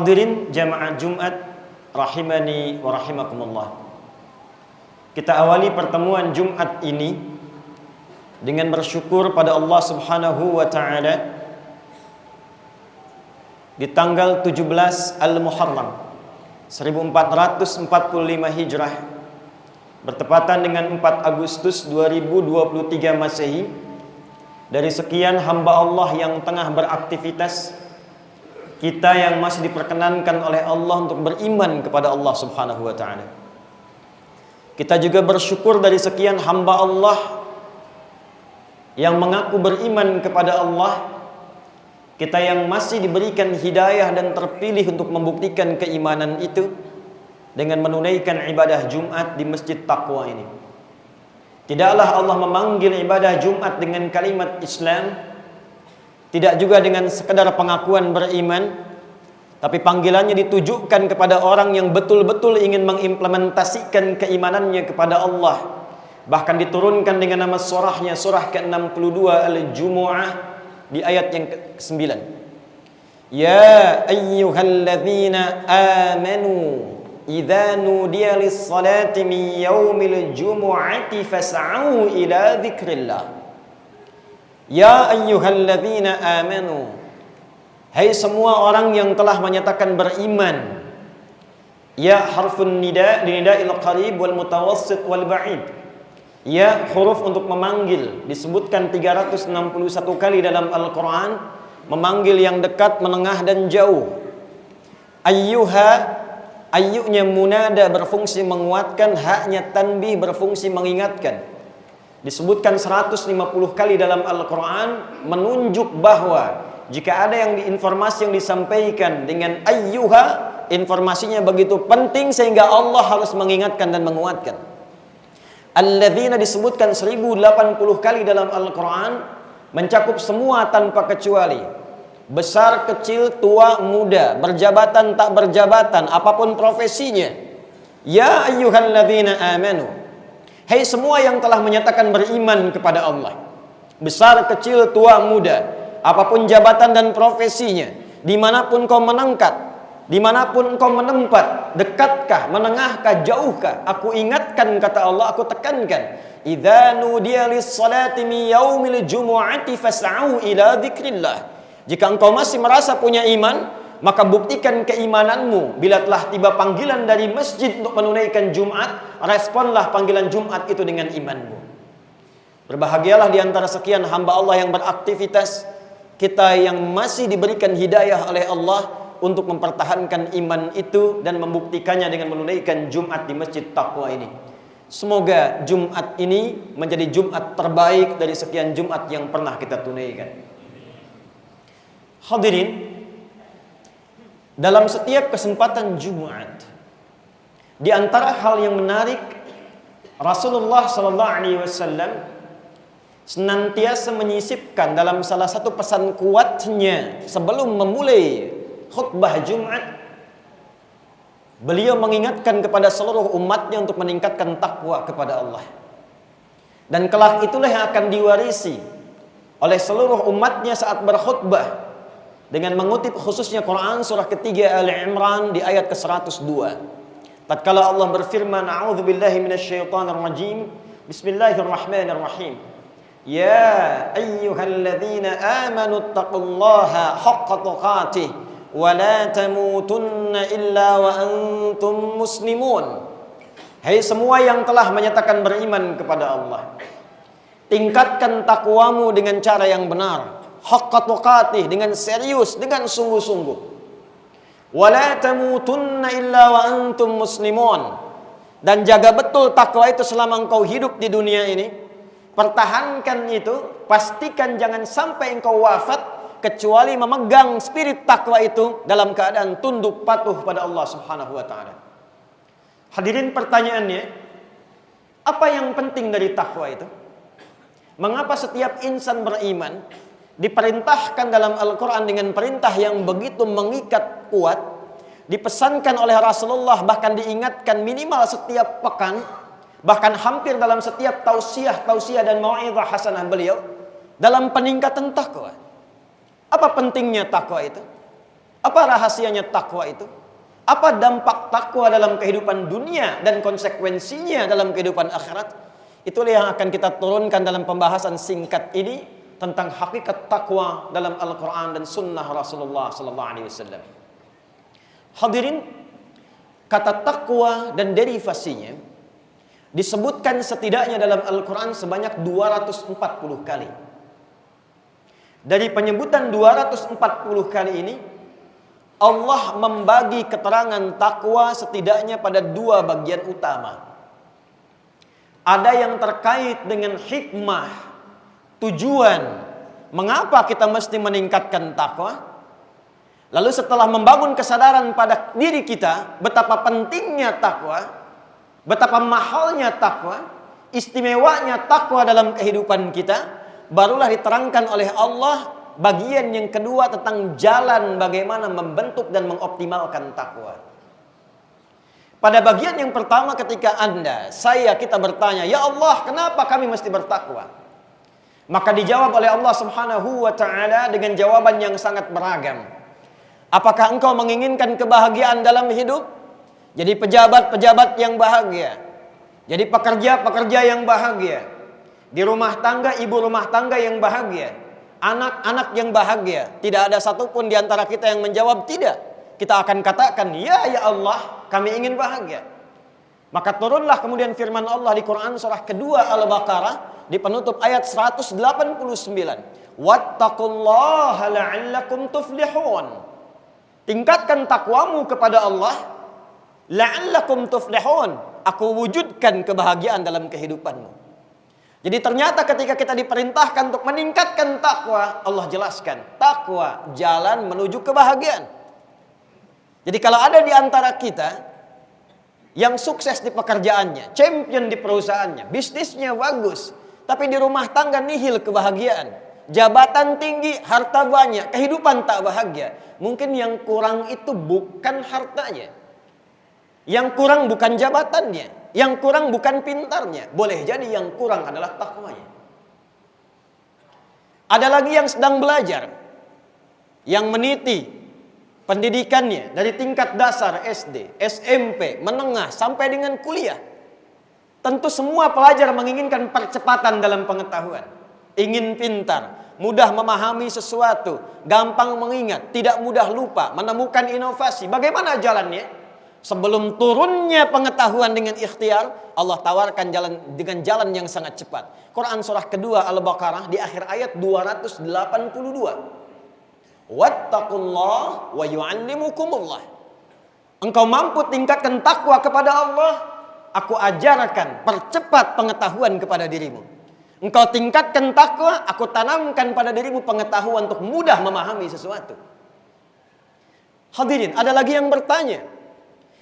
Hadirin jamaah Jumat rahimani wa rahimakumullah. Kita awali pertemuan Jumat ini dengan bersyukur pada Allah Subhanahu wa taala di tanggal 17 Al-Muharram 1445 Hijrah bertepatan dengan 4 Agustus 2023 Masehi. Dari sekian hamba Allah yang tengah beraktivitas, kita yang masih diperkenankan oleh Allah untuk beriman kepada Allah Subhanahu wa taala. Kita juga bersyukur dari sekian hamba Allah yang mengaku beriman kepada Allah, kita yang masih diberikan hidayah dan terpilih untuk membuktikan keimanan itu dengan menunaikan ibadah Jumat di Masjid Taqwa ini. Tidaklah Allah memanggil ibadah Jumat dengan kalimat Islam, tidak juga dengan sekedar pengakuan beriman, tapi panggilannya ditujukan kepada orang yang betul-betul ingin mengimplementasikan keimanannya kepada Allah. Bahkan diturunkan dengan nama surahnya, surah ke-62 Al-Jumu'ah di ayat yang ke-9. Ya ayyuhalladzina amanu idza nudiya lis-salati min yaumil jumu'ati fas'au ila dzikrillah. Ya ayyuhalladzina amanu, hai semua orang yang telah menyatakan beriman. Ya harfun nida linida'il qarib wal mutawassit wal ba'id. Ya huruf untuk memanggil, disebutkan 361 kali dalam Al-Quran, memanggil yang dekat, menengah dan jauh. Ayyuha, ayyunya munada berfungsi menguatkan, haknya tanbih berfungsi mengingatkan. Disebutkan 150 kali dalam Al-Quran, menunjuk bahwa jika ada informasi yang disampaikan dengan ayyuha, informasinya begitu penting sehingga Allah harus mengingatkan dan menguatkan. Alladzina disebutkan 1080 kali dalam Al-Quran, mencakup semua tanpa kecuali. Besar, kecil, tua, muda, berjabatan, tak berjabatan, apapun profesinya. Ya ayyuhalladzina amanu, hai semua yang telah menyatakan beriman kepada Allah. Besar, kecil, tua, muda, apapun jabatan dan profesinya, dimanapun kau menangkat, dimanapun kau menempat, dekatkah, menengahkah, jauhkah, aku ingatkan, kata Allah, aku tekankan. Idza nudiya lis-salati min yaumil jumu'ati fas'au ila dzikrillah. Jika engkau masih merasa punya iman, maka buktikan keimananmu bila telah tiba panggilan dari masjid untuk menunaikan Jumat. Responlah panggilan Jumat itu dengan imanmu. Berbahagialah di antara sekian hamba Allah yang beraktivitas, kita yang masih diberikan hidayah oleh Allah untuk mempertahankan iman itu dan membuktikannya dengan menunaikan Jumat di Masjid Taqwa ini. Semoga Jumat ini menjadi Jumat terbaik dari sekian Jumat yang pernah kita tunaikan. Hadirin, dalam setiap kesempatan Jumat, di antara hal yang menarik, Rasulullah SAW senantiasa menyisipkan dalam salah satu pesan kuatnya sebelum memulai khutbah Jumat, beliau mengingatkan kepada seluruh umatnya untuk meningkatkan takwa kepada Allah. Dan kelak itulah yang akan diwarisi oleh seluruh umatnya saat berkhutbah, dengan mengutip khususnya Quran surah ketiga Al-Imran di ayat ke-102. Tatkala Allah berfirman, a'udzubillahi minasyaitonir rajim, bismillahirrahmanirrahim. Ya ayyuhalladzina amanu taqullaha haqqa tuqatih wa la tamutunna illa wa antum muslimun. Hai semua yang telah menyatakan beriman kepada Allah, tingkatkan takwamu dengan cara yang benar, haqqa tuqatih, dengan serius, dengan sungguh-sungguh. Wala tamutunna illa wa antum muslimun, dan jaga betul takwa itu selama engkau hidup di dunia ini. Pertahankan itu, pastikan jangan sampai engkau wafat kecuali memegang spirit takwa itu dalam keadaan tunduk patuh pada Allah Subhanahu wa taala. Hadirin, pertanyaannya, apa yang penting dari takwa itu? Mengapa setiap insan beriman diperintahkan dalam Al-Quran dengan perintah yang begitu mengikat kuat, dipesankan oleh Rasulullah, bahkan diingatkan minimal setiap pekan, bahkan hampir dalam setiap tausiah dan mau'izah hasanah beliau dalam peningkatan takwa. Apa pentingnya takwa itu? Apa rahasianya takwa itu? Apa dampak takwa dalam kehidupan dunia dan konsekuensinya dalam kehidupan akhirat? Itulah yang akan kita turunkan dalam pembahasan singkat ini tentang hakikat takwa dalam Al-Quran dan Sunnah Rasulullah Sallallahu Alaihi Wasallam. Hadirin, kata takwa dan derivasinya disebutkan setidaknya dalam Al-Quran sebanyak 240 kali. Dari penyebutan 240 kali ini, Allah membagi keterangan takwa setidaknya pada dua bagian utama. Ada yang terkait dengan hikmah, tujuan, mengapa kita mesti meningkatkan takwa. Lalu setelah membangun kesadaran pada diri kita, betapa pentingnya takwa, betapa mahalnya takwa, istimewanya takwa dalam kehidupan kita, barulah diterangkan oleh Allah bagian yang kedua tentang jalan bagaimana membentuk dan mengoptimalkan takwa. Pada bagian yang pertama ketika kita bertanya, "Ya Allah, kenapa kami mesti bertakwa?" Maka dijawab oleh Allah Subhanahu wa taala dengan jawaban yang sangat beragam. Apakah engkau menginginkan kebahagiaan dalam hidup? Jadi pejabat-pejabat yang bahagia. Jadi pekerja-pekerja yang bahagia. Di rumah tangga, ibu rumah tangga yang bahagia. Anak-anak yang bahagia. Tidak ada satupun di antara kita yang menjawab tidak. Kita akan katakan, ya Allah, kami ingin bahagia. Maka turunlah kemudian firman Allah di Quran surah kedua Al-Baqarah di penutup ayat 189. Wattaqullaha la'allakum tuflihun. Tingkatkan takwamu kepada Allah. La'allakum tuflihun. Aku wujudkan kebahagiaan dalam kehidupanmu. Jadi ternyata ketika kita diperintahkan untuk meningkatkan takwa, Allah jelaskan, takwa jalan menuju kebahagiaan. Jadi kalau ada di antara kita yang sukses di pekerjaannya, champion di perusahaannya, bisnisnya bagus, tapi di rumah tangga nihil kebahagiaan, jabatan tinggi, harta banyak, kehidupan tak bahagia, mungkin yang kurang itu bukan hartanya, yang kurang bukan jabatannya, yang kurang bukan pintarnya. Boleh jadi yang kurang adalah takwanya. Ada lagi yang sedang belajar, yang meniti pendidikannya dari tingkat dasar SD, SMP, menengah, sampai dengan kuliah. Tentu semua pelajar menginginkan percepatan dalam pengetahuan. Ingin pintar, mudah memahami sesuatu, gampang mengingat, tidak mudah lupa, menemukan inovasi. Bagaimana jalannya? Sebelum turunnya pengetahuan dengan ikhtiar, Allah tawarkan jalan dengan jalan yang sangat cepat. Quran surah kedua Al-Baqarah di akhir ayat 282. Wattaqullah wa yu'allimukumullah. Engkau mampu tingkatkan takwa kepada Allah, aku ajarkan, percepat pengetahuan kepada dirimu. Engkau tingkatkan takwa, aku tanamkan pada dirimu pengetahuan untuk mudah memahami sesuatu. Hadirin, ada lagi yang bertanya,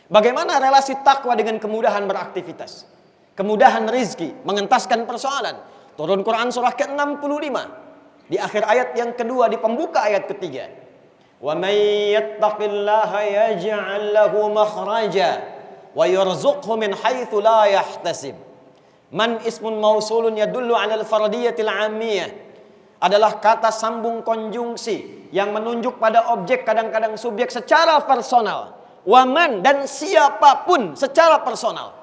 bagaimana relasi takwa dengan kemudahan beraktivitas? Kemudahan rizki, mengentaskan persoalan. Turun Quran surah ke-65. Di akhir ayat yang kedua, di pembuka ayat ketiga. Wa may yattaqillaha yaj'al lahu makhraja wa yarzuqhu min haitsu la yahtasib. Man ismun mausulun yadullu 'ala al-fardiyatil 'ammiyah. Adalah kata sambung konjungsi yang menunjuk pada objek, kadang-kadang subjek secara personal. Waman, dan siapapun secara personal.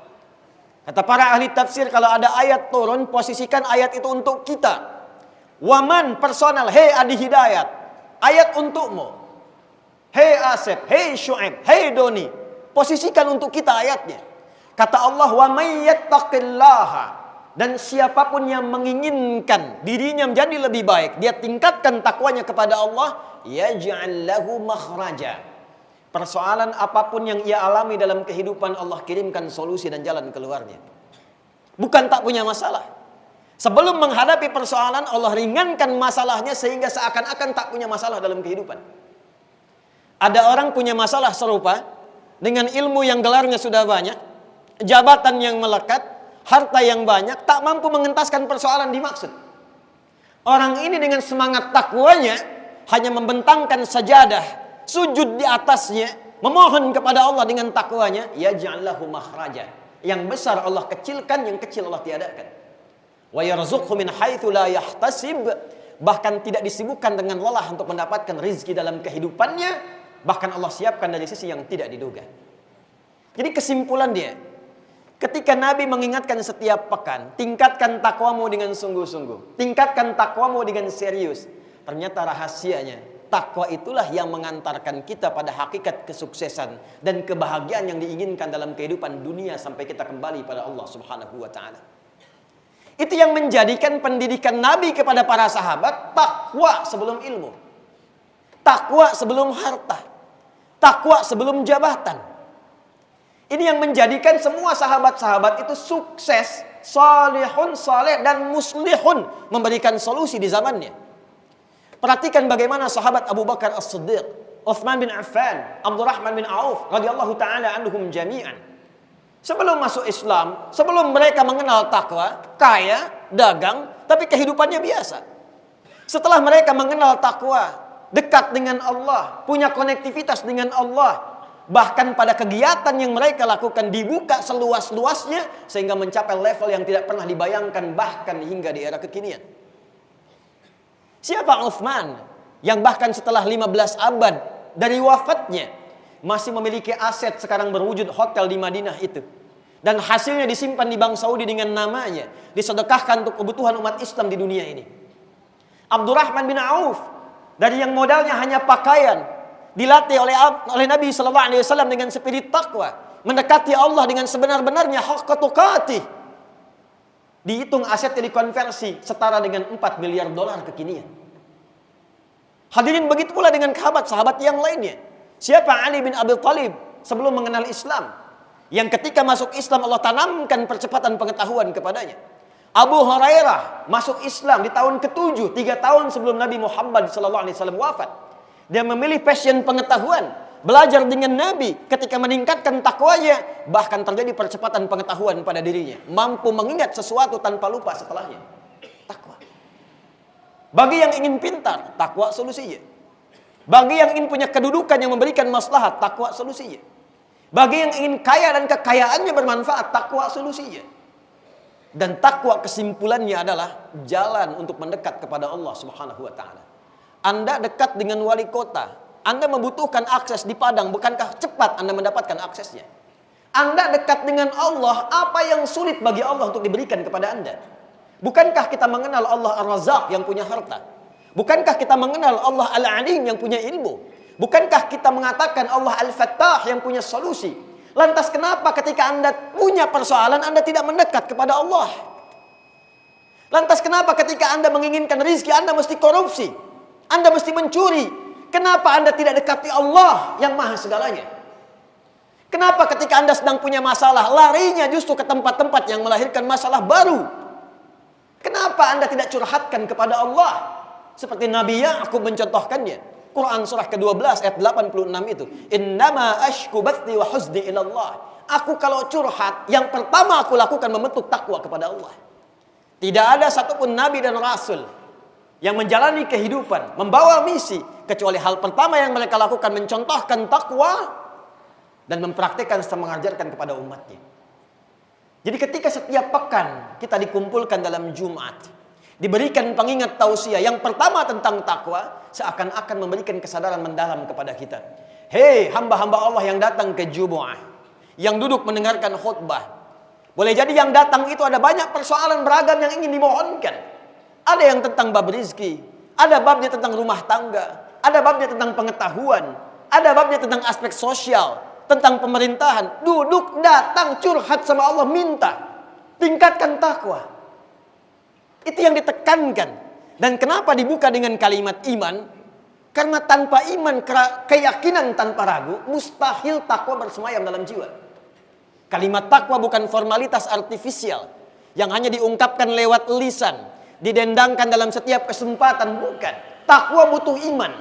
Kata para ahli tafsir, kalau ada ayat turun, posisikan ayat itu untuk kita. Waman, personal. Hei Adi Hidayat, ayat untukmu. Hei Asep, hei Syuaib, hei Doni, posisikan untuk kita ayatnya. Kata Allah, wa may yattaqillaha, dan siapapun yang menginginkan dirinya menjadi lebih baik, dia tingkatkan takwanya kepada Allah, yaj'al lahu makhraja. Persoalan apapun yang ia alami dalam kehidupan, Allah kirimkan solusi dan jalan keluarnya. Bukan tak punya masalah. Sebelum menghadapi persoalan, Allah ringankan masalahnya sehingga seakan-akan tak punya masalah dalam kehidupan. Ada orang punya masalah serupa, dengan ilmu yang gelarnya sudah banyak, jabatan yang melekat, harta yang banyak, tak mampu mengentaskan persoalan dimaksud. Orang ini dengan semangat takwanya hanya membentangkan sajadah, sujud di atasnya, memohon kepada Allah dengan takwanya, yaj'al lahu makhraja. Yang besar Allah kecilkan, yang kecil Allah tiadakan. Wa yarzuqhu min haitsu la yahtasib, bahkan tidak disibukkan dengan lelah untuk mendapatkan rizki dalam kehidupannya. bahkan Allah siapkan dari sisi yang tidak diduga. Jadi kesimpulan dia, ketika Nabi mengingatkan setiap pekan, tingkatkan takwamu dengan sungguh-sungguh, tingkatkan takwamu dengan serius. Ternyata rahasianya, takwa itulah yang mengantarkan kita pada hakikat kesuksesan dan kebahagiaan yang diinginkan dalam kehidupan dunia sampai kita kembali pada Allah Subhanahu wa taala. Itu yang menjadikan pendidikan Nabi kepada para sahabat, takwa sebelum ilmu, takwa sebelum harta, takwa sebelum jabatan. Ini yang menjadikan semua sahabat-sahabat itu sukses, salihun, saleh, dan muslihun, memberikan solusi di zamannya. Perhatikan bagaimana sahabat Abu Bakar As-Siddiq, Utsman bin Affan, Abdurrahman bin Auf radhiyallahu taala anhum jami'an. Sebelum masuk Islam, sebelum mereka mengenal takwa, kaya, dagang, tapi kehidupannya biasa. Setelah mereka mengenal takwa, dekat dengan Allah, punya konektivitas dengan Allah, bahkan pada kegiatan yang mereka lakukan dibuka seluas-luasnya sehingga mencapai level yang tidak pernah dibayangkan bahkan hingga di era kekinian. Siapa Utsman yang bahkan setelah 15 abad dari wafatnya masih memiliki aset sekarang berwujud hotel di Madinah itu, dan hasilnya disimpan di Bank Saudi dengan namanya, disedekahkan untuk kebutuhan umat Islam di dunia ini. Abdurrahman bin Auf, dari yang modalnya hanya pakaian, dilatih oleh Nabi sallallahu alaihi wasallam dengan spirit takwa, mendekati Allah dengan sebenar-benarnya haqqa tuqatih. Dihitung asetnya dikonversi setara dengan 4 miliar dolar kekinian. Hadirin, begitu pula dengan sahabat-sahabat yang lainnya. Siapa Ali bin Abi Thalib sebelum mengenal Islam, yang ketika masuk Islam Allah tanamkan percepatan pengetahuan kepadanya. Abu Hurairah masuk Islam di tahun ke-7, 3 tahun sebelum Nabi Muhammad SAW wafat. Dia memilih passion pengetahuan, belajar dengan Nabi, ketika meningkatkan takwanya, bahkan terjadi percepatan pengetahuan pada dirinya, mampu mengingat sesuatu tanpa lupa setelahnya. Takwa. Bagi yang ingin pintar, takwa solusinya. Bagi yang ingin punya kedudukan yang memberikan maslahat, takwa solusinya. Bagi yang ingin kaya dan kekayaannya bermanfaat, takwa solusinya. Dan takwa kesimpulannya adalah jalan untuk mendekat kepada Allah Subhanahu wa taala. Anda dekat dengan wali kota, Anda membutuhkan akses di Padang, bukankah cepat Anda mendapatkan aksesnya? Anda dekat dengan Allah, apa yang sulit bagi Allah untuk diberikan kepada Anda? Bukankah kita mengenal Allah Ar-Razzaq yang punya harta? Bukankah kita mengenal Allah Al-Alim yang punya ilmu? Bukankah kita mengatakan Allah Al-Fattah yang punya solusi? Lantas kenapa ketika Anda punya persoalan, Anda tidak mendekat kepada Allah? Lantas kenapa ketika Anda menginginkan rezeki, Anda mesti korupsi? Anda mesti mencuri? Kenapa Anda tidak dekati Allah yang maha segalanya? Kenapa ketika Anda sedang punya masalah, larinya justru ke tempat-tempat yang melahirkan masalah baru? Kenapa Anda tidak curhatkan kepada Allah? Seperti Nabi Ya'qub mencontohkannya. Quran surah ke-12 ayat 86 itu. Innama ashku bathi wa huzni ilallah. Aku kalau curhat, yang pertama aku lakukan membentuk takwa kepada Allah. Tidak ada satupun Nabi dan Rasul yang menjalani kehidupan, membawa misi, kecuali hal pertama yang mereka lakukan mencontohkan takwa dan mempraktikkan serta mengajarkan kepada umatnya. Jadi ketika setiap pekan kita dikumpulkan dalam Jumat, diberikan pengingat tausiah yang pertama tentang takwa, seakan-akan memberikan kesadaran mendalam kepada kita. Hei hamba-hamba Allah yang datang ke Jumu'ah, yang duduk mendengarkan khutbah. Boleh jadi yang datang itu ada banyak persoalan beragam yang ingin dimohonkan. Ada yang tentang bab rizki, ada babnya tentang rumah tangga, ada babnya tentang pengetahuan, ada babnya tentang aspek sosial, tentang pemerintahan. Duduk, datang, curhat sama Allah, minta. Tingkatkan takwa. Itu yang ditekankan. Dan kenapa dibuka dengan kalimat iman? Karena tanpa iman, keyakinan tanpa ragu, mustahil takwa bersemayam dalam jiwa. Kalimat takwa bukan formalitas artifisial yang hanya diungkapkan lewat lisan, didendangkan dalam setiap kesempatan, bukan. Takwa butuh iman,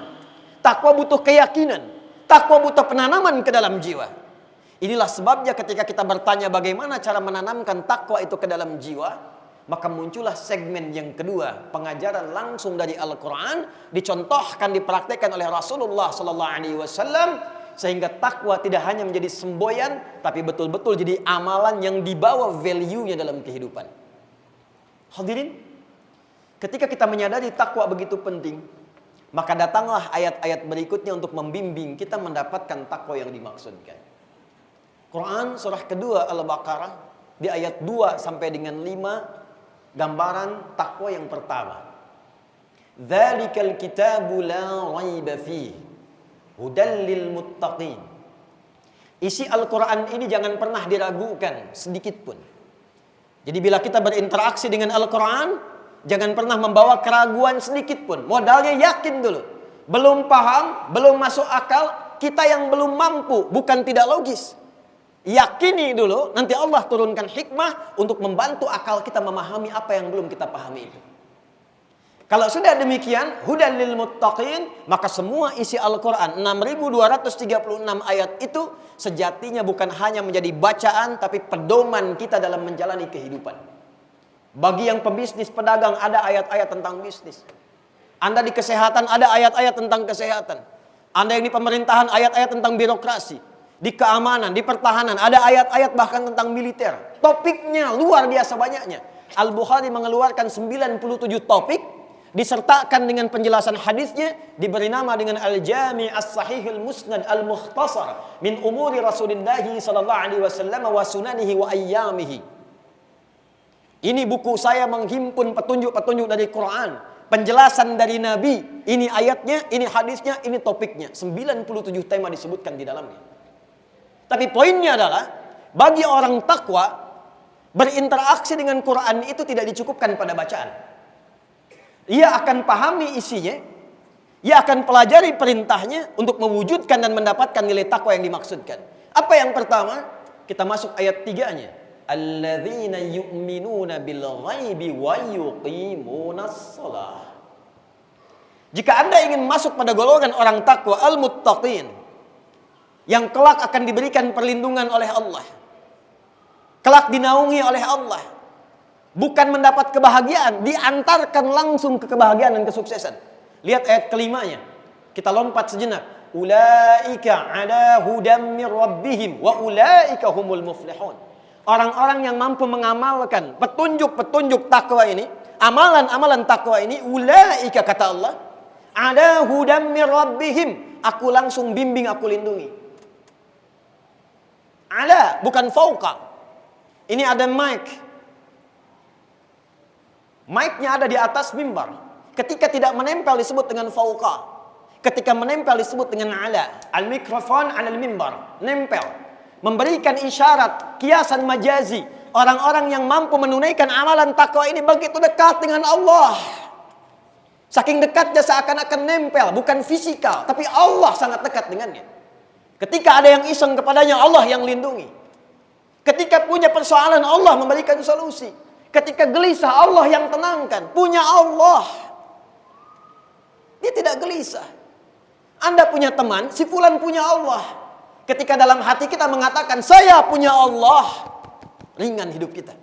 takwa butuh keyakinan, takwa butuh penanaman ke dalam jiwa. Inilah sebabnya ketika kita bertanya bagaimana cara menanamkan takwa itu ke dalam jiwa, maka muncullah segmen yang kedua, pengajaran langsung dari Al-Quran, dicontohkan, dipraktekkan oleh Rasulullah SAW, sehingga takwa tidak hanya menjadi semboyan, tapi betul-betul jadi amalan yang dibawa value-nya dalam kehidupan. Hadirin, ketika kita menyadari takwa begitu penting, Maka datanglah ayat-ayat berikutnya untuk membimbing kita mendapatkan takwa yang dimaksudkan. Quran surah kedua Al-Baqarah di ayat 2 sampai dengan 5 gambaran takwa yang pertama. Dzalikal kitabu la raiba fihi hudal lil muttaqin. Isi Al-Quran ini jangan pernah diragukan sedikit pun. Jadi bila kita berinteraksi dengan Al-Quran, jangan pernah membawa keraguan sedikit pun. Modalnya yakin dulu. Belum paham, belum masuk akal, kita yang belum mampu, bukan tidak logis. Yakini dulu, nanti Allah turunkan hikmah untuk membantu akal kita memahami apa yang belum kita pahami itu. Kalau sudah demikian, hudal lil muttaqin, maka semua isi Al-Quran 6.236 ayat itu sejatinya bukan hanya menjadi bacaan, tapi pedoman kita dalam menjalani kehidupan. Bagi yang pebisnis, pedagang, ada ayat-ayat tentang bisnis. Anda di kesehatan, ada ayat-ayat tentang kesehatan. Anda yang di pemerintahan, ayat-ayat tentang birokrasi. Di keamanan, di pertahanan, ada ayat-ayat bahkan tentang militer. Topiknya luar biasa banyaknya. Al-Bukhari mengeluarkan 97 topik, disertakan dengan penjelasan hadisnya, diberi nama dengan Al-Jami' As-Sahihul Musnad Al-Mukhtasar min umuri Rasulullah sallallahu alaihi wasallam wa sunanihi wa ayyamihi. Ini buku saya menghimpun petunjuk-petunjuk dari Quran, penjelasan dari Nabi, ini ayatnya, ini hadisnya, ini topiknya. 97 tema disebutkan di dalamnya. Tapi poinnya adalah, bagi orang takwa, berinteraksi dengan Quran itu tidak dicukupkan pada bacaan. Ia akan pahami isinya, ia akan pelajari perintahnya untuk mewujudkan dan mendapatkan nilai takwa yang dimaksudkan. Apa yang pertama? Kita masuk ayat 3-nya. Alladzina yu'minuna bil ghaibi wa yuqimunas shalah. Jika Anda ingin masuk pada golongan orang takwa al-muttaqin, yang kelak akan diberikan perlindungan oleh Allah, kelak dinaungi oleh Allah, bukan mendapat kebahagiaan, diantarkan langsung ke kebahagiaan dan kesuksesan. Lihat ayat kelimanya. Kita lompat sejenak. Ulaika ala hudam mir rabbihim wa ulaika humul muflihun. Orang-orang yang mampu mengamalkan petunjuk-petunjuk takwa ini, amalan-amalan takwa ini, ulaika kata Allah, ala hudam mir rabbihim, aku langsung bimbing, aku lindungi. Ala, bukan fauqa. Ini ada mic. Mic-nya ada di atas mimbar. Ketika tidak menempel disebut dengan fauqa. Ketika menempel disebut dengan ala. Al-mikrofon alal mimbar. Nempel. Memberikan isyarat, kiasan majazi. Orang-orang yang mampu menunaikan amalan takwa ini begitu dekat dengan Allah. Saking dekatnya seakan-akan nempel. Bukan fisikal, tapi Allah sangat dekat dengannya. Ketika ada yang iseng kepadanya, Allah yang lindungi. Ketika punya persoalan, Allah memberikan solusi. Ketika gelisah, Allah yang tenangkan. Punya Allah. Dia tidak gelisah. Anda punya teman, si fulan punya Allah. Ketika dalam hati kita mengatakan, saya punya Allah, ringan hidup kita.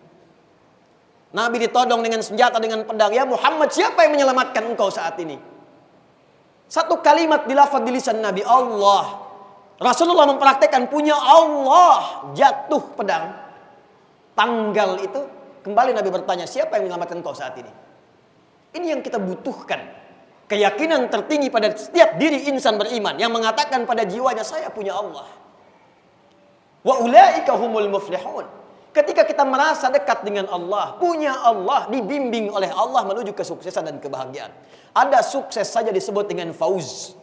Nabi ditodong dengan senjata, dengan pedang. Ya Muhammad, siapa yang menyelamatkan engkau saat ini? Satu kalimat dilafaz di lisan Nabi, Allah. Rasulullah mempraktekkan punya Allah, jatuh pedang. Tanggal itu, kembali Nabi bertanya, siapa yang menyelamatkan kau saat ini? Ini yang kita butuhkan. Keyakinan tertinggi pada setiap diri insan beriman yang mengatakan pada jiwanya, saya punya Allah. Wa ulaika humul muflihun. Ketika kita merasa dekat dengan Allah, punya Allah, dibimbing oleh Allah menuju kesuksesan dan kebahagiaan. Ada sukses saja disebut dengan fauz.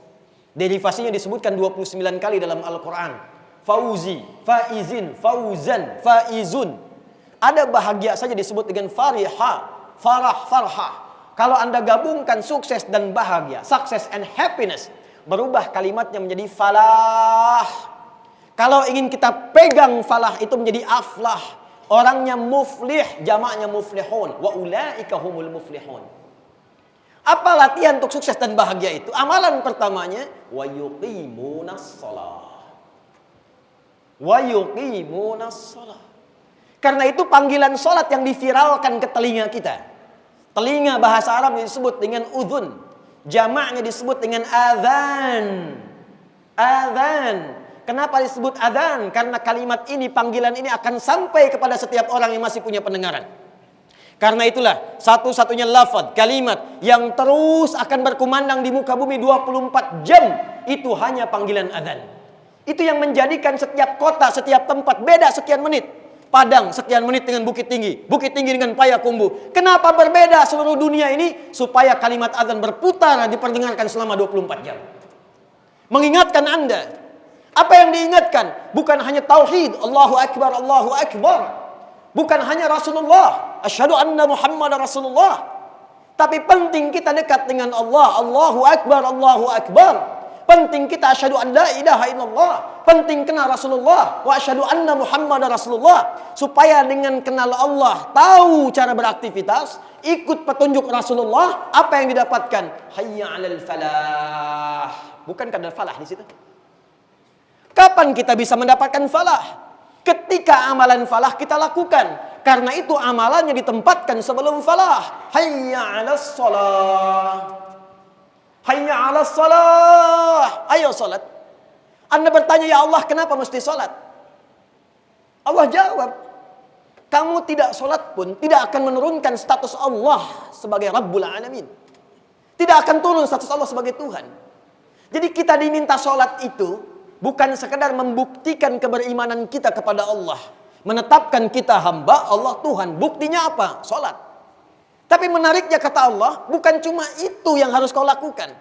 Derivasinya disebutkan 29 kali dalam Al-Quran. Fauzi, faizin, fauzan, faizun. Ada bahagia saja disebut dengan fariha, farah, farhah. Kalau Anda gabungkan sukses dan bahagia, success and happiness, berubah kalimatnya menjadi falah. Kalau ingin kita pegang falah itu menjadi aflah. Orangnya muflih, jamaknya muflihun. Wa ulaika humul muflihun. Apa latihan untuk sukses dan bahagia itu? Amalan pertamanya, wa yuqimunas shalah. Wa yuqimunas shalah. Karena itu panggilan salat yang diviralkan ke telinga kita. Telinga bahasa Arab disebut dengan udhun. Jamaknya disebut dengan adzan. Adzan. Kenapa disebut adzan? Karena kalimat ini, panggilan ini akan sampai kepada setiap orang yang masih punya pendengaran. Karena itulah satu-satunya lafaz, kalimat yang terus akan berkumandang di muka bumi 24 jam itu hanya panggilan azan. Itu yang menjadikan setiap kota, setiap tempat beda sekian menit. Padang sekian menit dengan Bukit Tinggi dengan Payakumbuh. Kenapa berbeda seluruh dunia ini? Supaya kalimat azan berputar diperdengarkan selama 24 jam. Mengingatkan Anda. Apa yang diingatkan? Bukan hanya tauhid, Allahu Akbar, Allahu Akbar. Bukan hanya Rasulullah, asyhadu anna Muhammadar Rasulullah. Tapi penting kita dekat dengan Allah, Allahu Akbar, Allahu Akbar. Penting kita asyhadu an la ilaha illallah. Penting kenal Rasulullah wa asyhadu anna Muhammadar Rasulullah. Supaya dengan kenal Allah, tahu cara beraktivitas, ikut petunjuk Rasulullah, apa yang didapatkan? Hayya 'alal falah. Bukankah ada falah di situ? Kapan kita bisa mendapatkan falah? Ketika amalan falah kita lakukan. Karena itu amalannya ditempatkan sebelum falah. Hayya 'alas shalah. Hayya 'alas shalah. Ayo salat. Anda bertanya, ya Allah, kenapa mesti salat? Allah jawab, kamu tidak salat pun tidak akan menurunkan status Allah sebagai Rabbul Alamin. Tidak akan turun status Allah sebagai Tuhan. Jadi kita diminta salat itu bukan sekadar membuktikan keberimanan kita kepada Allah. Menetapkan kita hamba Allah Tuhan. Buktinya apa? Salat. Tapi menariknya kata Allah, bukan cuma itu yang harus kau lakukan.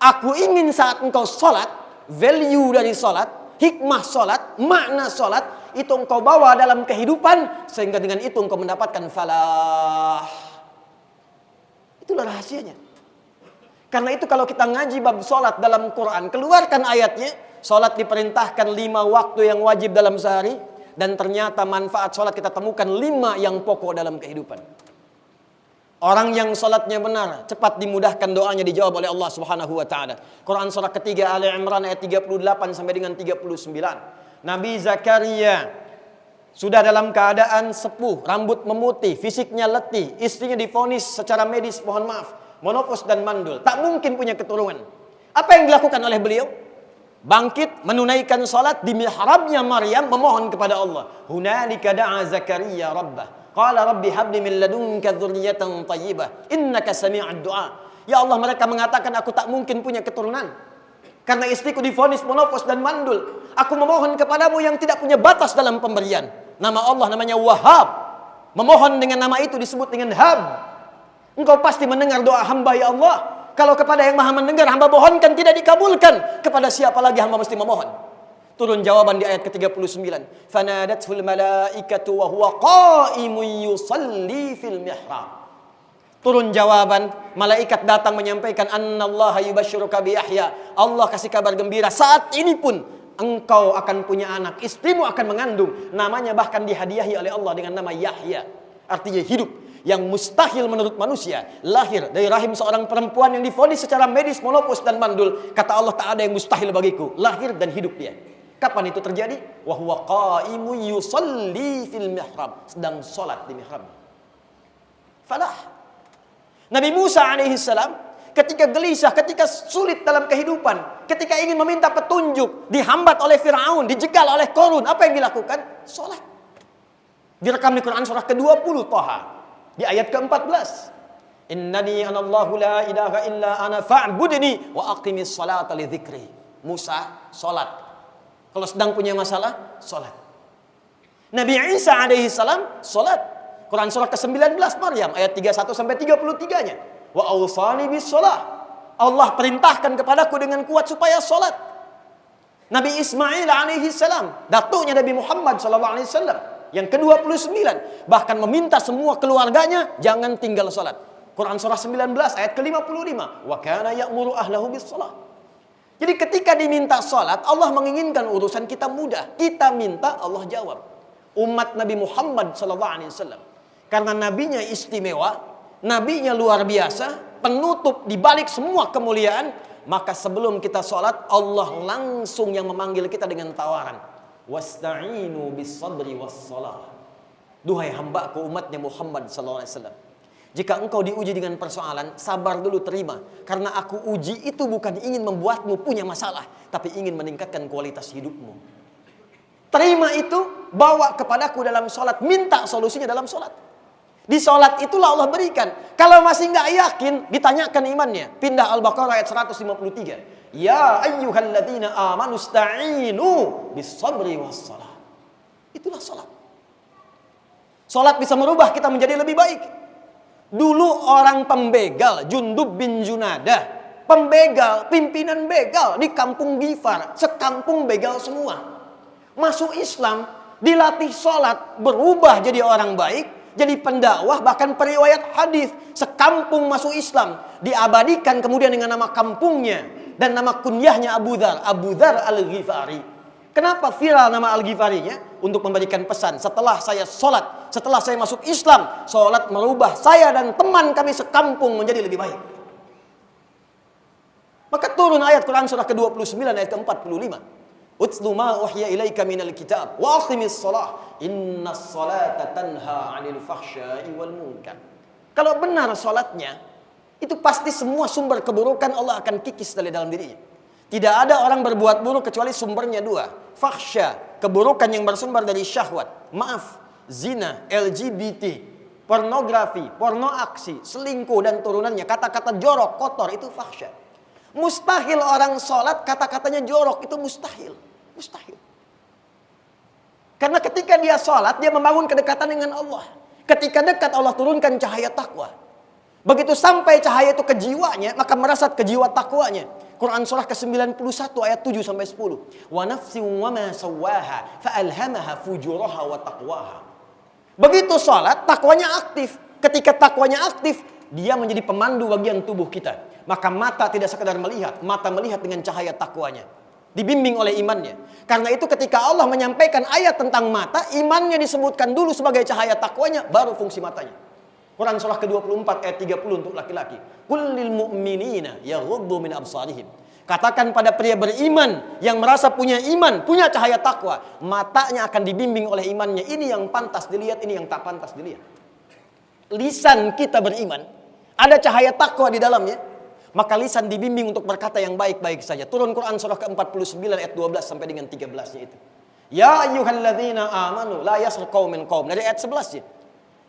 Aku ingin saat engkau salat, value dari salat, hikmah salat, makna salat, itu engkau bawa dalam kehidupan, sehingga dengan itu engkau mendapatkan falah. Itulah rahasianya. Karena itu kalau kita ngaji bab salat dalam Quran, keluarkan ayatnya. Salat diperintahkan 5 waktu yang wajib dalam sehari. Dan ternyata manfaat salat kita temukan 5 yang pokok dalam kehidupan. Orang yang salatnya benar, cepat dimudahkan doanya dijawab oleh Allah Subhanahu wa taala. Quran surah ketiga Ali Imran ayat 38 sampai dengan 39. Nabi Zakaria sudah dalam keadaan sepuh, rambut memutih, fisiknya letih, istrinya divonis secara medis, mohon maaf, menopause dan mandul, tak mungkin punya keturunan. Apa yang dilakukan oleh beliau? Bangkit menunaikan salat di mihrabnya Maryam, memohon kepada Allah. Hunalika da'a Zakaria rabbah. Qala rabbi habli min ladunka dzurriyyatan thayyibah innaka sami'ud du'a. Ya Allah, mereka mengatakan aku tak mungkin punya keturunan karena istriku divonis menopause dan mandul. Aku memohon kepadamu yang tidak punya batas dalam pemberian. Nama Allah namanya Wahhab. Memohon dengan nama itu disebut dengan Hab. Engkau pasti mendengar doa hamba ya Allah. Kalau kepada yang maha mendengar hamba mohonkan tidak dikabulkan, kepada siapa lagi hamba mesti memohon? Turun jawaban di ayat ke-39. Fanadatul malaikatu wa huwa qa'imun yusalli fil mihrab. Turun jawaban, malaikat datang menyampaikan annallaha yubashshiruka bi Yahya. Allah kasih kabar gembira, saat ini pun engkau akan punya anak, istrimu akan mengandung, namanya bahkan dihadiahi oleh Allah dengan nama Yahya. Artinya hidup. Yang mustahil menurut manusia, lahir dari rahim seorang perempuan yang divonis secara medis menopause dan mandul. Kata Allah, tak ada yang mustahil bagiku, lahir dan hidup dia. Kapan itu terjadi? Wa huwa qa'imun yusalli fil mihrab, sedang salat di mihrab. Falah. Nabi Musa alaihi salam ketika gelisah, ketika sulit dalam kehidupan, ketika ingin meminta petunjuk, dihambat oleh Firaun, dijegal oleh Qarun, apa yang dilakukan? Salat. Direkam di Quran surah ke-20 Thaha. Di ayat ke-14. Innani anallahu la ilaha illa ana fa'budni wa aqimis salata li dzikri. Musa salat. Kalau sedang punya masalah, salat. Nabi Isa alaihi salam salat. Quran surah ke-19 Maryam ayat 31 sampai 33-nya. Wa awsani bis salah. Allah perintahkan kepadaku dengan kuat supaya salat. Nabi Ismail alaihi salam, datuknya Nabi Muhammad sallallahu alaihi wasallam, yang ke-29, bahkan meminta semua keluarganya jangan tinggal salat. Quran surah 19 ayat ke-55, wa kana ya'muru ahlahu bis salat. Jadi ketika diminta salat, Allah menginginkan urusan kita mudah. Kita minta, Allah jawab. Umat Nabi Muhammad sallallahu alaihi wasallam, karena nabinya istimewa, nabinya luar biasa, penutup di balik semua kemuliaan, maka sebelum kita salat, Allah langsung yang memanggil kita dengan tawaran. Wasta'inu bis sabri was salah. Duhai hambaku umatnya Muhammad sallallahu alaihi wasallam, jika engkau diuji dengan persoalan, sabar dulu, terima. Karena aku uji itu bukan ingin membuatmu punya masalah, tapi ingin meningkatkan kualitas hidupmu. Terima itu, bawa kepadaku dalam sholat, minta solusinya dalam sholat. Di sholat itulah Allah berikan. Kalau masih nggak yakin, ditanyakan imannya. Pindah Al-Baqarah ayat 153. Ya ayyuhalladzina amanu sta'inu bis-sabri was-salah. Itulah sholat. Sholat bisa merubah kita menjadi lebih baik. Dulu orang pembegal, Jundub bin Junadah, pembegal, pimpinan begal di kampung Gifar, sekampung begal semua. Masuk Islam, dilatih sholat, berubah jadi orang baik, jadi pendakwah, bahkan periwayat hadis, sekampung masuk Islam, diabadikan kemudian dengan nama kampungnya dan nama kunyahnya Abu Dzar Al-Ghifari. Kenapa viral nama Al-Ghifarinya? Untuk memberikan pesan, setelah saya sholat, setelah saya masuk Islam, sholat merubah saya dan teman kami sekampung menjadi lebih baik. Maka turun ayat Quran surah ke-29 ayat ke-45. Utslu ma uhya ilaika minal kitab wa aqimis shalah innas salata tanha 'anil fahsya'i wal munkar. Kalau benar salatnya, itu pasti semua sumber keburukan Allah akan kikis dari dalam dirinya. Tidak ada orang berbuat buruk kecuali sumbernya dua. Fahsya, keburukan yang bersumber dari syahwat. Maaf, zina, LGBT, pornografi, porno aksi, selingkuh dan turunannya, kata-kata jorok, kotor, itu fahsya. Mustahil orang sholat kata-katanya jorok, itu mustahil. Mustahil. Karena ketika dia sholat, dia membangun kedekatan dengan Allah. Ketika dekat, Allah turunkan cahaya takwa. Begitu sampai cahaya itu ke jiwanya, maka merasat ke jiwa takwanya. Quran surah ke-91 ayat 7 sampai 10. Wa nafsin wa ma sawwaha fa alhamaha fujuraha wa taqwaha. Begitu sholat, takwanya aktif. Ketika takwanya aktif, dia menjadi pemandu bagian tubuh kita. Maka mata tidak sekedar melihat, mata melihat dengan cahaya takwanya. Dibimbing oleh imannya. Karena itu ketika Allah menyampaikan ayat tentang mata, imannya disebutkan dulu sebagai cahaya takwanya, baru fungsi matanya. Quran surah ke-24 ayat 30 untuk laki-laki. Qul lil mu'minina yaghuddu min absarihim. Katakan pada pria beriman yang merasa punya iman, punya cahaya takwa, matanya akan dibimbing oleh imannya. Ini yang pantas dilihat, ini yang tak pantas dilihat. Lisan kita beriman, ada cahaya takwa di dalamnya, maka lisan dibimbing untuk berkata yang baik-baik saja. Turun Quran surah ke-49 ayat 12 sampai dengan 13-nya itu. Ya ayyuhalladzina amanu la yaskhar qaumin qaum. Dari ayat 11 ya.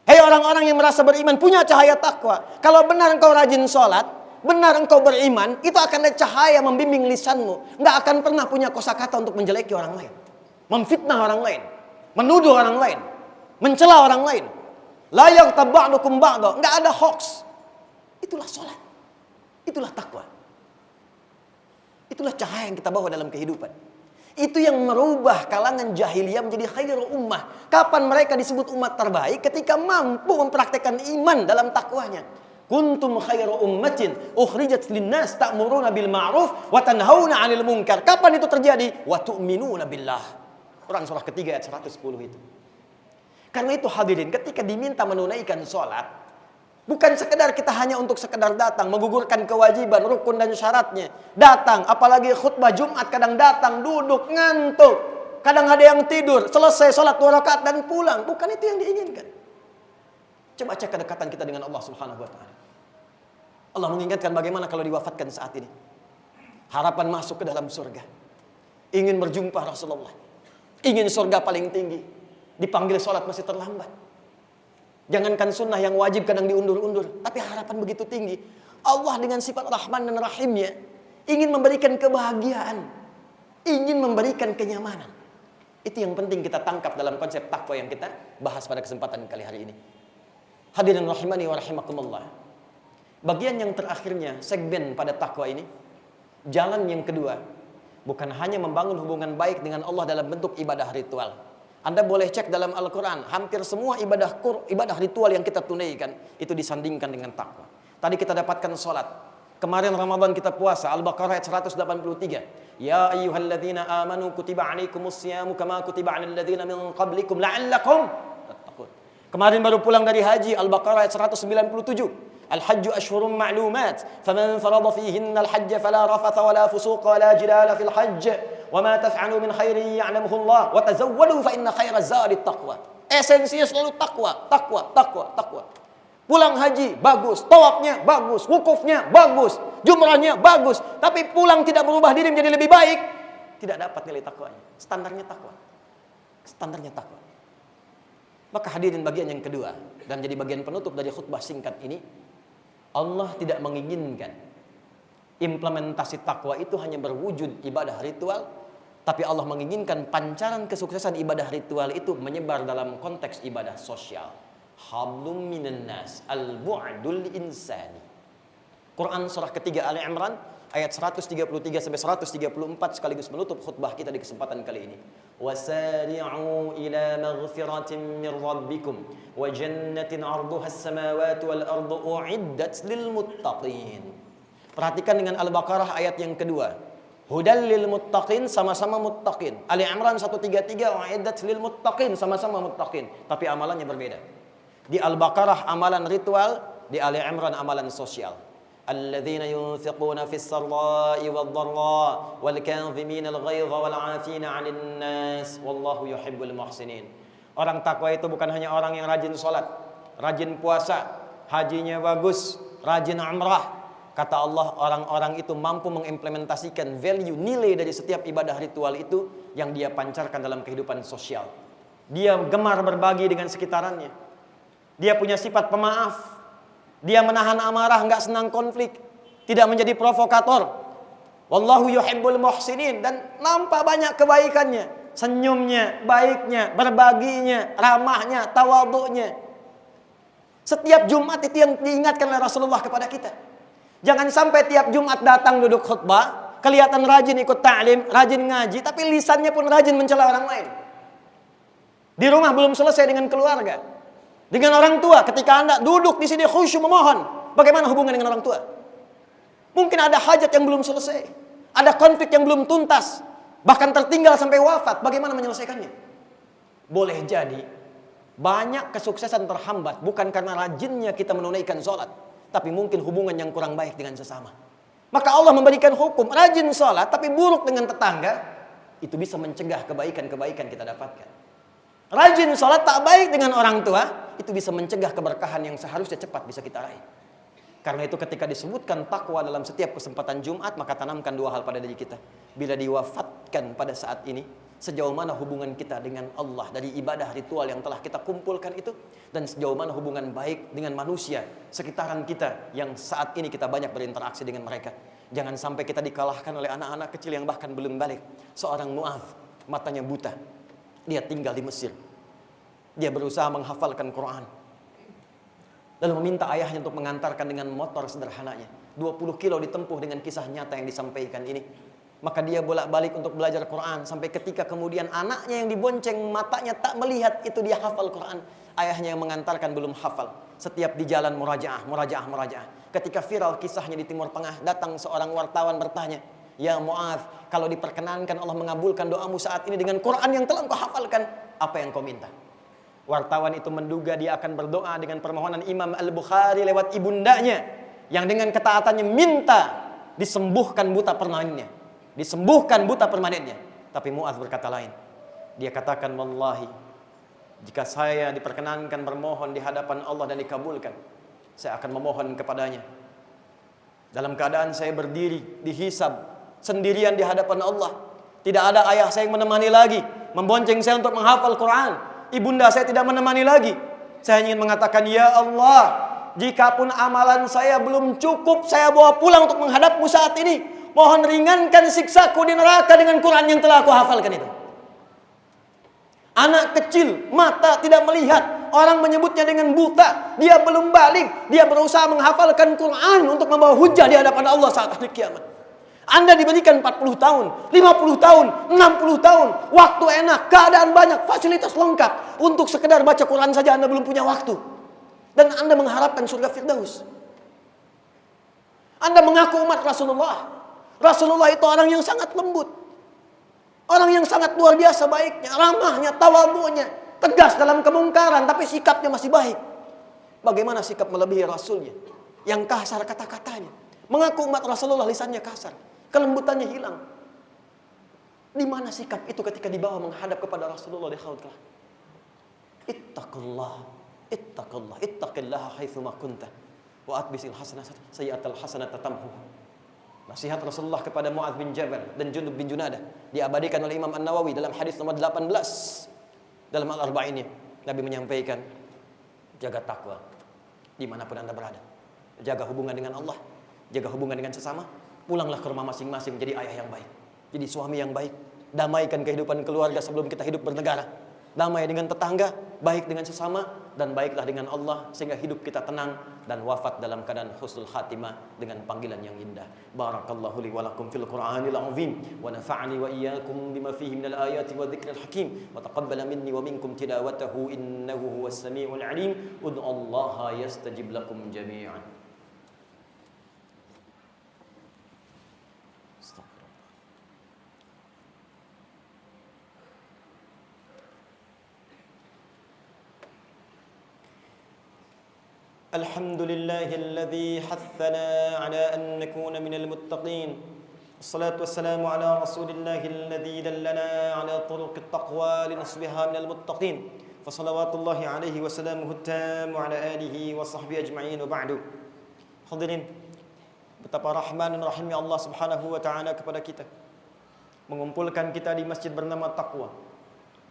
Hei orang-orang yang merasa beriman, punya cahaya takwa. Kalau benar engkau rajin sholat, benar engkau beriman, itu akan ada cahaya membimbing lisanmu. Nggak akan pernah punya kosakata untuk menjeleki orang lain, memfitnah orang lain, menuduh orang lain, mencela orang lain. La yaghtab ba'dukum ba'da. Nggak ada hoax. Itulah sholat. Itulah takwa. Itulah cahaya yang kita bawa dalam kehidupan. Itu yang merubah kalangan jahiliyah menjadi khairul ummah. Kapan mereka disebut umat terbaik? Ketika mampu mempraktekkan iman dalam takwanya. Kuntum khairu ummatin ukhrijat linnas ta'muruna bil ma'ruf wa tanhauna 'anil munkar. Kapan itu terjadi? Wa tu'minuna billah. Quran surah ketiga ayat 110 itu. Karena itu hadirin, ketika diminta menunaikan sholat, bukan sekedar kita hanya untuk sekedar datang, menggugurkan kewajiban, rukun dan syaratnya. Datang, apalagi khutbah Jumat, kadang datang, duduk, ngantuk. Kadang ada yang tidur, selesai sholat 2 rakaat dan pulang. Bukan itu yang diinginkan. Coba cek kedekatan kita dengan Allah subhanahu wa ta'ala. Allah mengingatkan bagaimana kalau diwafatkan saat ini. Harapan masuk ke dalam surga. Ingin berjumpa Rasulullah. Ingin surga paling tinggi. Dipanggil sholat masih terlambat. Jangankan sunnah yang wajib kadang diundur-undur, tapi harapan begitu tinggi. Allah dengan sifat Rahman dan Rahimnya ingin memberikan kebahagiaan, ingin memberikan kenyamanan. Itu yang penting kita tangkap dalam konsep takwa yang kita bahas pada kesempatan kali hari ini. Hadirin rahimani wa rahimakumullah. Bagian yang terakhirnya segmen pada takwa ini, jalan yang kedua, bukan hanya membangun hubungan baik dengan Allah dalam bentuk ibadah ritual. Anda boleh cek dalam Al-Quran, hampir semua ibadah ritual yang kita tunaikan, itu disandingkan dengan takwa. Tadi kita dapatkan sholat. Kemarin Ramadan kita puasa, Al-Baqarah ayat 183. Ya ayyuhalladzina amanu kutiba alaikumus siyamu kama kutiba alal ladzina min qablikum la'allakum tattaqun. Kemarin baru pulang dari haji, Al-Baqarah ayat 197. Al-hajju ashhurun ma'lumat, faman farada fihinna al-hajja fala rafatha wala fusuqa wala jidala fil hajj. Wa ma taf'alu min khairin ya'lamuhu Allah wa tazawwadu fa inna khairaz zadi taqwa. Esensinya selalu takwa. Pulang haji bagus, tawafnya bagus, wukufnya bagus, jumrahnya bagus, tapi pulang tidak berubah diri menjadi lebih baik, tidak dapat nilai takwanya. Standarnya takwa. Maka hadirin bagian yang kedua, dan jadi bagian penutup dari khutbah singkat ini, Allah tidak menginginkan implementasi takwa itu hanya berwujud ibadah ritual, tapi Allah menginginkan pancaran kesuksesan ibadah ritual itu menyebar dalam konteks ibadah sosial. Hablum minan nas, al-bu'dul insani. Quran surah ketiga Ali Imran ayat 133 sampai 134 sekaligus menutup khutbah kita di kesempatan kali ini. Wasari'u ila maghfiratin min rabbikum wa jannatin 'arduha as-samawati wal ardu u'iddat lil muttaqin. Perhatikan dengan Al-Baqarah ayat yang kedua. Hudal lil muttaqin, sama-sama muttaqin. Ali Imran 133 u'iddat lil muttaqin, sama-sama muttaqin, tapi amalannya berbeda. Di Al-Baqarah amalan ritual, di Ali Imran amalan sosial. Alladzina yunfiquna fis sarra'i wad dharra wal kadhimina al ghaidha wal 'afina 'anil nas wallahu yuhibbul muhsinin. Orang takwa itu bukan hanya orang yang rajin salat, rajin puasa, hajinya bagus, rajin umrah. Kata Allah, orang-orang itu mampu mengimplementasikan value, nilai dari setiap ibadah ritual itu yang dia pancarkan dalam kehidupan sosial. Dia gemar berbagi dengan sekitarnya. Dia punya sifat pemaaf. Dia menahan amarah, enggak senang konflik, tidak menjadi provokator. Wallahu yuhibbul muhsinin, dan nampak banyak kebaikannya, senyumnya, baiknya, berbaginya, ramahnya, tawadhu'nya. Setiap Jumat itu yang diingatkan oleh Rasulullah kepada kita. Jangan sampai tiap Jumat datang duduk khutbah, kelihatan rajin ikut ta'lim, rajin ngaji, tapi lisannya pun rajin mencela orang lain. Di rumah belum selesai dengan keluarga, dengan orang tua. Ketika Anda duduk di sini khusyuk memohon, bagaimana hubungan dengan orang tua? Mungkin ada hajat yang belum selesai, ada konflik yang belum tuntas, bahkan tertinggal sampai wafat. Bagaimana menyelesaikannya? Boleh jadi banyak kesuksesan terhambat bukan karena rajinnya kita menunaikan sholat, tapi mungkin hubungan yang kurang baik dengan sesama. Maka Allah memberikan hukum, rajin sholat tapi buruk dengan tetangga, itu bisa mencegah kebaikan-kebaikan kita dapatkan. Rajin sholat tak baik dengan orang tua, itu bisa mencegah keberkahan yang seharusnya cepat bisa kita raih. Karena itu ketika disebutkan takwa dalam setiap kesempatan Jumat, maka tanamkan dua hal pada diri kita. Bila diwafatkan pada saat ini, sejauh mana hubungan kita dengan Allah dari ibadah ritual yang telah kita kumpulkan itu, dan sejauh mana hubungan baik dengan manusia sekitaran kita yang saat ini kita banyak berinteraksi dengan mereka. Jangan sampai kita dikalahkan oleh anak-anak kecil yang bahkan belum balik. Seorang Mu'adz, matanya buta, dia tinggal di Mesir. Dia berusaha menghafalkan Quran, lalu meminta ayahnya untuk mengantarkan dengan motor sederhananya. 20 kilo ditempuh dengan kisah nyata yang disampaikan ini. Maka dia bolak-balik untuk belajar Quran, sampai ketika kemudian anaknya yang dibonceng matanya tak melihat itu dia hafal Quran. Ayahnya yang mengantarkan belum hafal. Setiap di jalan murajaah. Ketika viral kisahnya di Timur Tengah, datang seorang wartawan bertanya, "Ya Mu'adz, kalau diperkenankan Allah mengabulkan doamu saat ini dengan Quran yang telah engkau hafalkan, apa yang kau minta?" Wartawan itu menduga dia akan berdoa dengan permohonan Imam Al-Bukhari lewat ibundanya, yang dengan ketaatannya minta disembuhkan buta permanennya. Tapi Mu'adz berkata lain. Dia katakan, "Wallahi, jika saya diperkenankan bermohon di hadapan Allah dan dikabulkan, saya akan memohon kepadanya dalam keadaan saya berdiri dihisab sendirian di hadapan Allah. Tidak ada ayah saya yang menemani lagi, membonceng saya untuk menghafal Quran. Ibunda saya tidak menemani lagi. Saya ingin mengatakan, ya Allah, jikapun amalan saya belum cukup saya bawa pulang untuk menghadapmu saat ini, mohon ringankan siksaku di neraka dengan Quran yang telah aku hafalkan itu." Anak kecil, mata tidak melihat, orang menyebutnya dengan buta, dia belum balik, dia berusaha menghafalkan Quran untuk membawa hujah di hadapan Allah saat hari kiamat. Anda diberikan 40 tahun, 50 tahun, 60 tahun, waktu enak, keadaan banyak, fasilitas lengkap. Untuk sekedar baca Quran saja Anda belum punya waktu. Dan Anda mengharapkan surga Firdaus. Anda mengaku umat Rasulullah. Rasulullah itu orang yang sangat lembut, orang yang sangat luar biasa baiknya, ramahnya, tawadhu'nya, tegas dalam kemungkaran, tapi sikapnya masih baik. Bagaimana sikap melebihi Rasulnya yang kasar kata-katanya? Mengaku umat Rasulullah, lisannya kasar, kelembutannya hilang. Di mana sikap itu ketika dibawa menghadap kepada Rasulullah di haud kelak? Ittaqillaha haitsuma kunta wa atbisil hasanata sayyi'atal hasanata tamhu. Nasihat Rasulullah kepada Mu'adz bin Jabal dan Junub bin Junadah diabadikan oleh Imam An-Nawawi dalam hadis nomor 18 dalam Al-Arba'innya. Nabi menyampaikan, jaga takwa dimanapun Anda berada. Jaga hubungan dengan Allah, jaga hubungan dengan sesama. Pulanglah ke rumah masing-masing jadi ayah yang baik, jadi suami yang baik. Damaikan kehidupan keluarga sebelum kita hidup bernegara. Damai dengan tetangga, baik dengan sesama, dan baiklah dengan Allah, sehingga hidup kita tenang dan wafat dalam keadaan husnul khatimah dengan panggilan yang indah. Barakallahu li wa lakum fil Qur'anil azim wa nafa'ani wa iyyakum bima fihi minal ayati wa dzikril hakim wa taqabbala minni wa minkum tilawatahu innahu huwas samiul alim. Ud'ullaha yastajib lakum jami'an. الحمد لله الذي حثنا على أن نكون من المتقين. الصلاة والسلام على رسول الله الذي دلنا على طرق التقوى لنصبها من المتقين. فصلوات الله عليه وسلامه التام وعلى آله وصحبه أجمعين وبعد. Hadirin, betapa rahman dan rahimnya Allah Subhanahu wa taala kepada kita, mengumpulkan kita di masjid bernama Taqwa,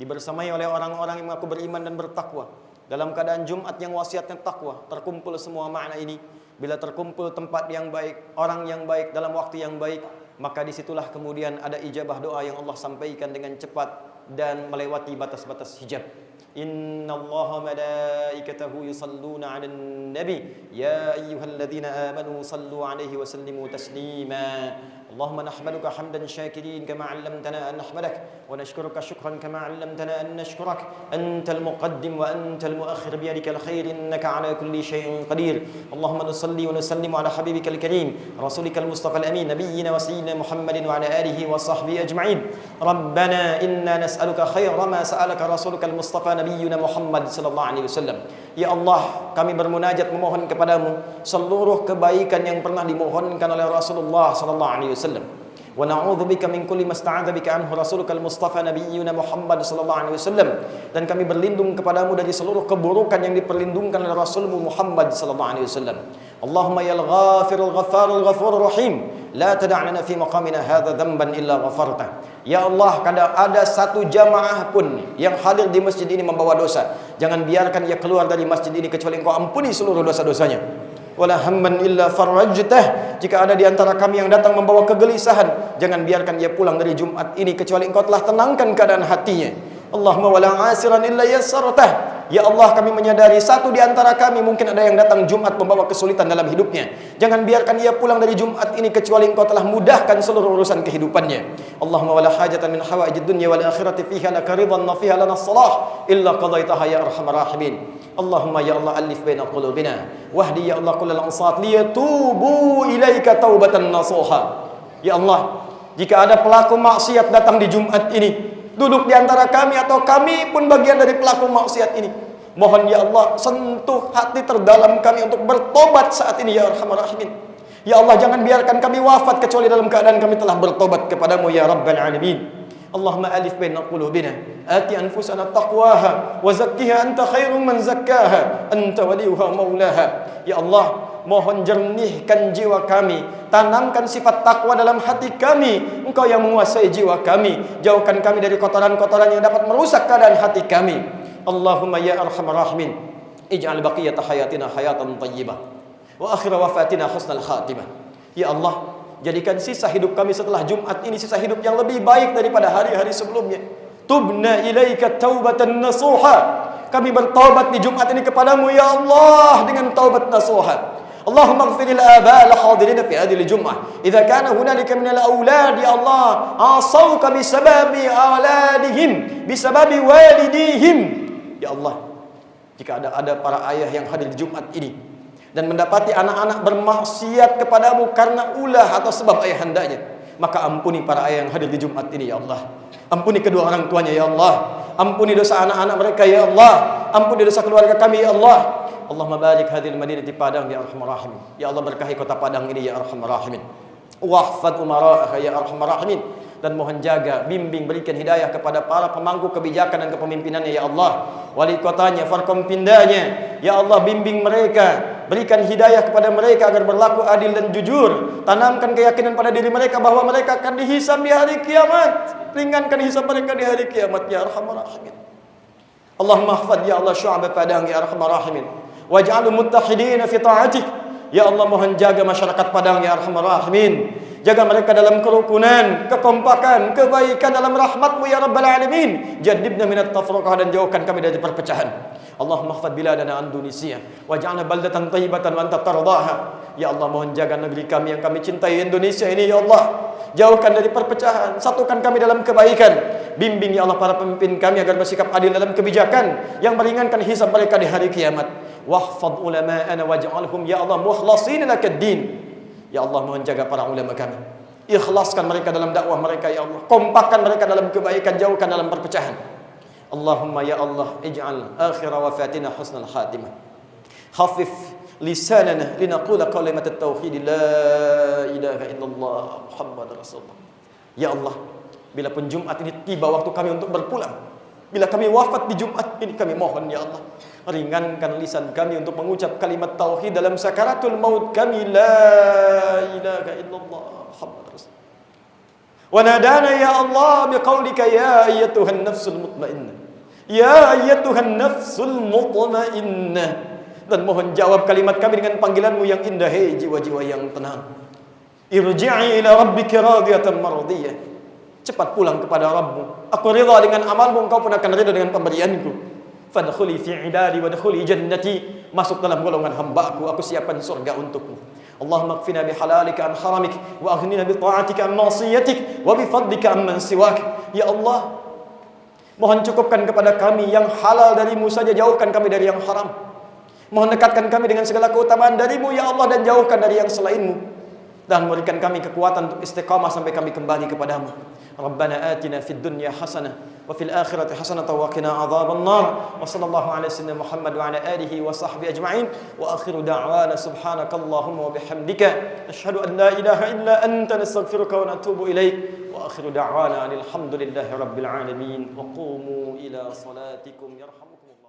dibersamai oleh orang-orang yang mengaku beriman dan bertakwa. Dalam keadaan Jumat yang wasiatnya takwa, terkumpul semua makna ini. Bila terkumpul tempat yang baik, orang yang baik, dalam waktu yang baik, maka disitulah kemudian ada ijabah doa yang Allah sampaikan dengan cepat dan melewati batas-batas hijab. Inna Allaha malaikatahu yusalluna 'alan nabi ya ayyuhalladzina amanu sallu 'alaihi wa sallimu taslima. اللهم نحمدك حمدا شاكرين كما علمتنا أن نحمدك ونشكرك شكرا كما علمتنا أن نشكرك أنت المقدم وأنت المؤخر بيدك الخير إنك على كل شيء قدير. اللهم نصلي ونسلم على حبيبك الكريم رسولك المصطفى الأمين نبينا وسيدنا محمد وعلى آله وصحبه أجمعين. ربنا إنا نسألك خير ما سألك رسولك المصطفى نبينا محمد صلى الله عليه وسلم. Ya Allah, kami bermunajat memohon kepadamu seluruh kebaikan yang pernah dimohonkan oleh Rasulullah sallallahu alaihi wasallam. Wa na'udzubika min kulli masta'adza bika anhu rasulukal mustafa nabiyyuna Muhammad sallallahu alaihi wasallam. Dan kami berlindung kepadamu dari seluruh keburukan yang diperlindungkan oleh Rasulmu Muhammad sallallahu alaihi wasallam. Allahumma ya al-ghafirul ghaffarul ghafurur rahim, la tada' lana fi maqamina hadza dhanban illa ghafarta. Ya Allah, kada ada satu jamaah pun yang hadir di masjid ini membawa dosa, jangan biarkan ia keluar dari masjid ini kecuali Engkau ampuni seluruh dosa-dosanya. Wala hamman illa farajtah. Jika ada di antara kami yang datang membawa kegelisahan, jangan biarkan ia pulang dari Jumat ini kecuali Engkau telah tenangkan keadaan hatinya. Allahumma wala asiran illa yassartah. Ya Allah, kami menyadari satu di antara kami mungkin ada yang datang Jumat membawa kesulitan dalam hidupnya. Jangan biarkan ia pulang dari Jumat ini kecuali Engkau telah mudahkan seluruh urusan kehidupannya. Allahumma wala hajatan min hawaijid dunya wal akhirati fiha laka ridwan wa fiha lana salah illa qadaitaha ya arhamar rahimin. Allahumma ya Allah alif baina qulubina wahdi ya Allah kullal ansat liyatubu ilaika taubatan nasuha. Ya Allah, jika ada pelaku maksiat datang di Jumat ini, duduk di antara kami atau kami pun bagian dari pelaku maksiat ini, mohon ya Allah sentuh hati terdalam kami untuk bertobat saat ini ya arhamar rahimin. Ya Allah, jangan biarkan kami wafat kecuali dalam keadaan kami telah bertobat kepadamu ya rabbal alamin. Allahumma alif baina qulubina ati anfusana taqwaha wa zakkiha anta khairum man zakkaha anta waliyuha maulaha. Ya Allah, mohon jernihkan jiwa kami, tanamkan sifat takwa dalam hati kami. Engkau yang menguasai jiwa kami, jauhkan kami dari kotoran-kotoran yang dapat merusak keadaan hati kami. Allahumma ya arhamar rahimin, ij'al baqiyata hayatina hayatan thayyibah wa akhir wafatina husnal khatimah. Ya Allah, jadikan sisa hidup kami setelah Jumat ini sisa hidup yang lebih baik daripada hari-hari sebelumnya. Tubna ilaika taubatan nasuha. Kami bertaubat di Jumat ini kepadamu ya Allah dengan taubat nasuha. Allahumma ighfir lil aba al hadirin fi hadhihi al jum'ah idza kana hunalika min al aulad ya Allah asauka bisababi auladihim bisababi walidihim. Ya Allah, jika ada para ayah yang hadir di Jumat ini dan mendapati anak-anak bermaksiat kepadamu karena ulah atau sebab ayahandanya, maka ampuni para ayah yang hadir di Jumat ini ya Allah. Ampuni kedua orang tuanya ya Allah. Ampuni dosa anak-anak mereka ya Allah. Ampuni dosa keluarga kami ya Allah. Allahumma barik hadhil madinati Padang ya arhamar rahimin. Ya Allah, berkahi kota Padang ini ya arhamar rahimin. Wahfad umara'aha ya arhamar rahimin. Dan mohon jaga, bimbing, berikan hidayah kepada para pemangku kebijakan dan kepemimpinannya ya Allah. Wali kotanya, farkom pindahnya ya Allah, bimbing mereka, berikan hidayah kepada mereka agar berlaku adil dan jujur. Tanamkan keyakinan pada diri mereka bahwa mereka akan dihisab di hari kiamat. Ringankan hisab mereka di hari kiamat ya arhamar rahimin. Allahumma hafadh ya Allah syu'ab Padang ya arhamar rahimin. Waj'alhum muttahidin fi ta'atik. Ya Allah mohon jaga masyarakat Padang ya arhamar rahimin. Jaga mereka dalam kerukunan, kekompakan, kebaikan dalam rahmat-Mu ya rabbal alamin. Jadibna minat tafruqah, dan jauhkan kami dari perpecahan. Allahumma hafadh biladana Indonesia waj'alna baldatan thayyibatan wa anta tardaha. Ya Allah mohon jaga negeri kami yang kami cintai Indonesia ini ya Allah. Jauhkan dari perpecahan, satukan kami dalam kebaikan. Bimbing ya Allah para pemimpin kami agar bersikap adil dalam kebijakan yang meringankan hisab mereka di hari kiamat. Wahfadh ulama'ana waj'alhum ya Allah mukhlasin lakad-din. Ya Allah mohon jaga para ulama kami. Ikhlaskan mereka dalam dakwah mereka ya Allah. Kompakkan mereka dalam kebaikan, jauhkan dalam perpecahan. Allahumma ya Allah ij'al akhir wafatina husnal khatimah. Khafif lisanana linaqula kalimat at-tauhid la ilaha illallah Muhammad Rasulullah. Ya Allah, bila pun Jumat ini tiba waktu kami untuk berpulang, bila kami wafat di Jumat ini, kami mohon ya Allah, ringankan lisan kami untuk mengucap kalimat tauhid dalam sakaratul maut kami, la ilaha illallah Muhammad Rasulullah. Wa nadana ya Allah biqaulika ya ayyatuhan nafsul mutmainnah, ya ayyatuhan nafsul mutmainnah. Dan mohon jawab kalimat kami dengan panggilan-Mu yang indah, hei jiwa-jiwa yang tenang. Irji'i ila rabbika radiyatan mardiyah. Cepat pulang kepada Rabb-Mu. Aku ridha dengan amal-Mu, Engkau pun akan ridha dengan pemberianku. Fadkhuli fi ibadi wadkhuli jannati. Masuk dalam golongan hamba-Ku, aku siapkan surga untukmu. Allahumma kfina bihalalika an haramik wa aghnina bi ta'atika an ma'siyatik wa bi fadlika amman siwak. Ya Allah, mohon cukupkan kepada kami yang halal dari-Mu saja, jauhkan kami dari yang haram. Mohon dekatkan kami dengan segala keutamaan dari-Mu ya Allah, dan jauhkan dari yang selain-Mu, dan berikan kami kekuatan untuk istiqamah sampai kami kembali kepadamu. Rabbana atina fid dunya hasanah wa fil akhirati hasanah wa qina adzaban nar. Wa sallallahu ala sayyidina Muhammad wa ala alihi wa sahbihi ajma'in. Wa akhiru da'wana subhanakallahumma wa bihamdika asyhadu an la ilaha illa anta nastaghfiruka wa natubu ilaik. Wa akhiru da'wana alhamdulillahi rabbil alamin. Wa qumu ila salatikum yarhamukum.